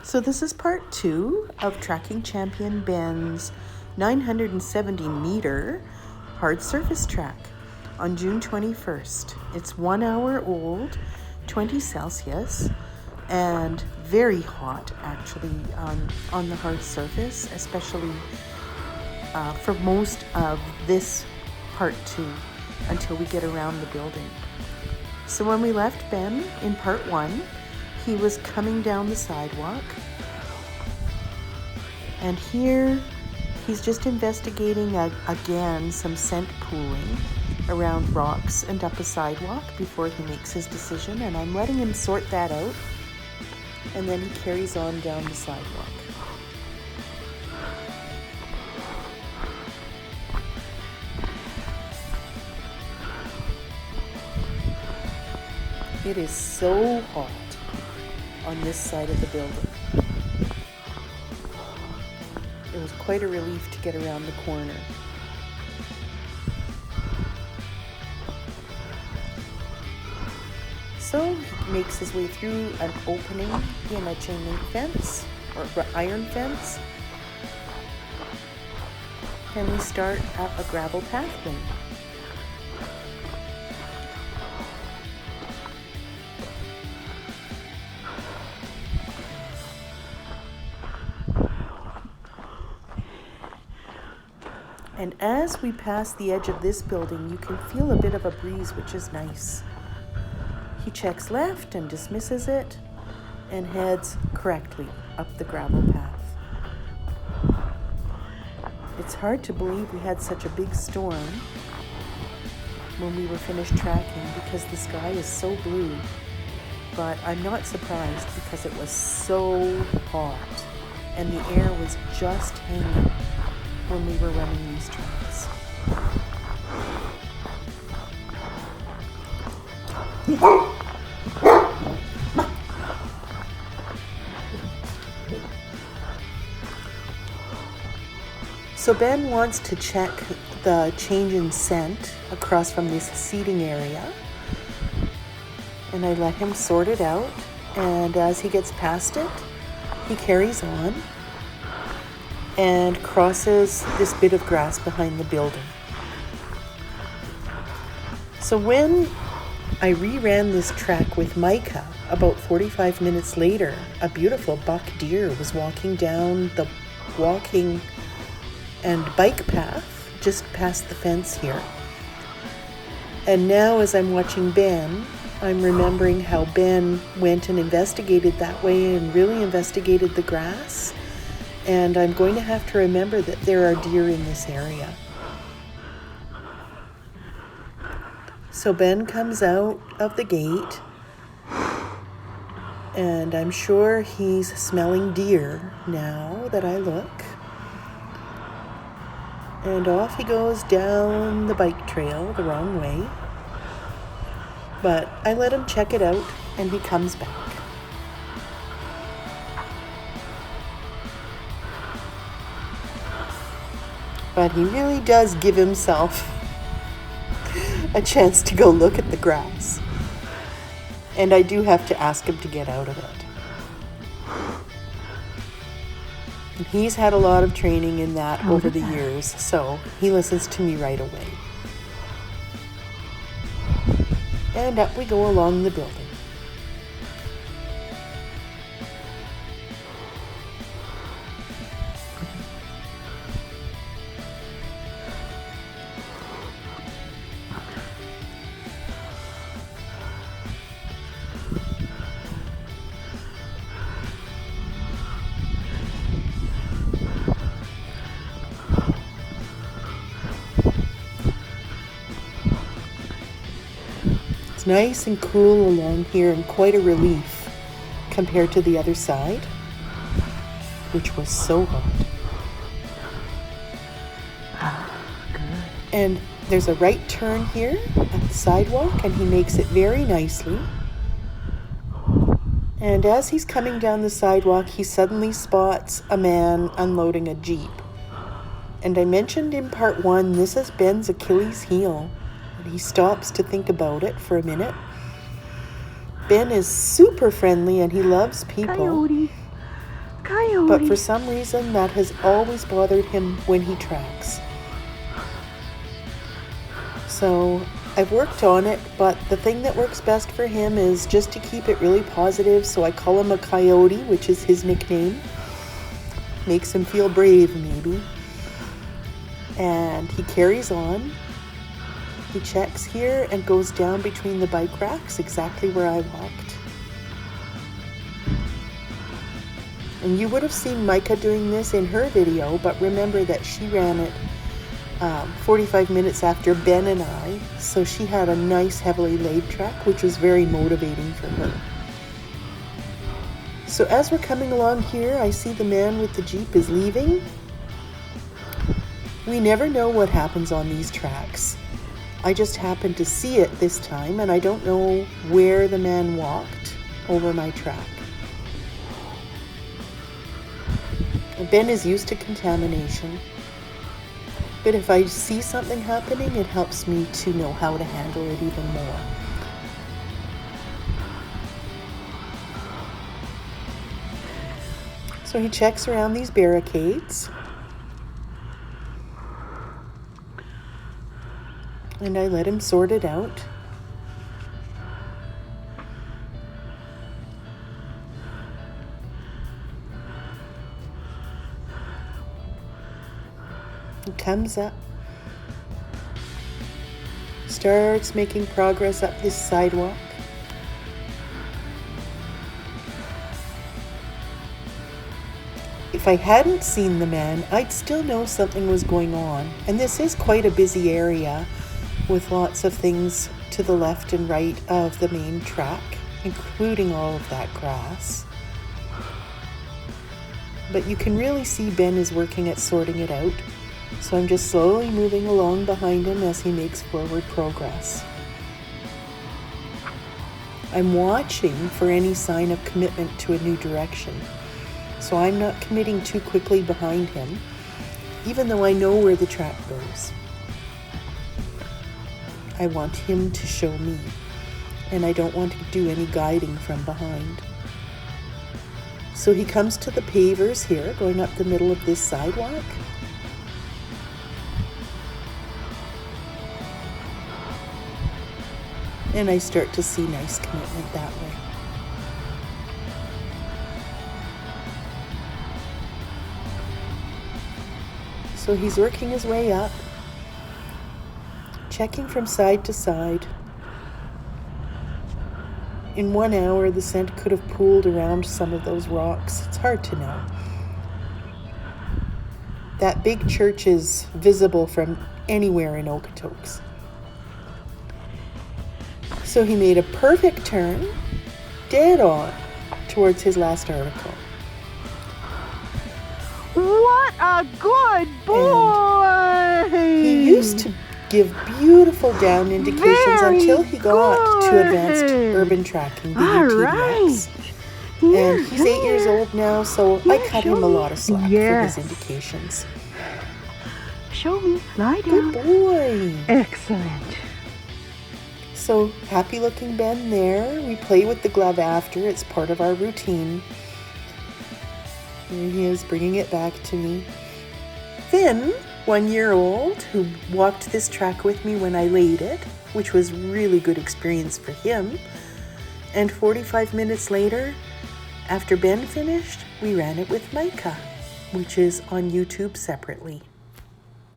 So this is part 2 of Tracking Champion Ben's 970 meter hard surface track on June 21st. It's 1 hour old, 20 Celsius, and very hot actually on the hard surface, especially for most of this part 2 until we get around the building. So when we left Ben in part 1, he was coming down the sidewalk, and here he's just investigating again some scent pooling around rocks and up a sidewalk before he makes his decision, and I'm letting him sort that out, and then he carries on down the sidewalk. It is so hot on this side of the building. It was quite a relief to get around the corner. So he makes his way through an opening in a chain link fence or iron fence, and we start at a gravel pathway. And as we pass the edge of this building, you can feel a bit of a breeze, which is nice. He checks left and dismisses it and heads correctly up the gravel path. It's hard to believe we had such a big storm when we were finished tracking because the sky is so blue, but I'm not surprised because it was so hot and the air was just hanging when we were running these tracks. So Ben wants to check the change in scent across from this seating area, and I let him sort it out, and as he gets past it, he carries on and crosses this bit of grass behind the building. So when I reran this track with Micah, about 45 minutes later, a beautiful buck deer was walking down the walking and bike path just past the fence here. And now as I'm watching Ben, I'm remembering how Ben went and investigated that way and really investigated the grass. And I'm going to have to remember that there are deer in this area. So Ben comes out of the gate, and I'm sure he's smelling deer now that I look. And off he goes down the bike trail the wrong way. But I let him check it out, and he comes back. But he really does give himself a chance to go look at the grass. And I do have to ask him to get out of it. And he's had a lot of training in that over the years, so he listens to me right away. And up we go along the building. Nice and cool along here, and quite a relief compared to the other side, which was so hot. And there's a right turn here at the sidewalk, and he makes it very nicely. And as he's coming down the sidewalk, he suddenly spots a man unloading a Jeep. And I mentioned in part 1, this is Ben's Achilles heel. He stops to think about it for a minute. Ben is super friendly and he loves people. Coyote. coyote. But for some reason, that has always bothered him when he tracks. So I've worked on it, but the thing that works best for him is just to keep it really positive. So I call him a coyote, which is his nickname. Makes him feel brave, maybe. And he carries on. He checks here and goes down between the bike racks, exactly where I walked. And you would have seen Micah doing this in her video, but remember that she ran it 45 minutes after Ben and I, so she had a nice heavily laid track, which was very motivating for her. So as we're coming along here, I see the man with the Jeep is leaving. We never know what happens on these tracks. I just happened to see it this time, and I don't know where the man walked over my track. Ben is used to contamination, but if I see something happening, it helps me to know how to handle it even more. So he checks around these barricades, and I let him sort it out. He comes up, starts making progress up this sidewalk. If I hadn't seen the man, I'd still know something was going on. And this is quite a busy area with lots of things to the left and right of the main track, including all of that grass. But you can really see Ben is working at sorting it out. So I'm just slowly moving along behind him as he makes forward progress. I'm watching for any sign of commitment to a new direction. So I'm not committing too quickly behind him, even though I know where the track goes. I want him to show me, and I don't want to do any guiding from behind. So he comes to the pavers here, going up the middle of this sidewalk. And I start to see nice commitment that way. So he's working his way up, checking from side to side. In 1 hour, the scent could have pooled around some of those rocks. It's hard to know. That big church is visible from anywhere in Okotoks. So he made a perfect turn, dead on, towards his last article. What a good boy! And he used to give beautiful down indications until he got to advanced urban tracking, the UTVX. And he's 8 years old now, so I cut him a lot of slack for his indications. Show me. Lie down. Good boy. Excellent. So happy looking Ben there. We play with the glove after. It's part of our routine. Here he is bringing it back to me. Finn, 1 year old, who walked this track with me when I laid it, which was really good experience for him. And 45 minutes later, after Ben finished, we ran it with Micah, which is on YouTube separately.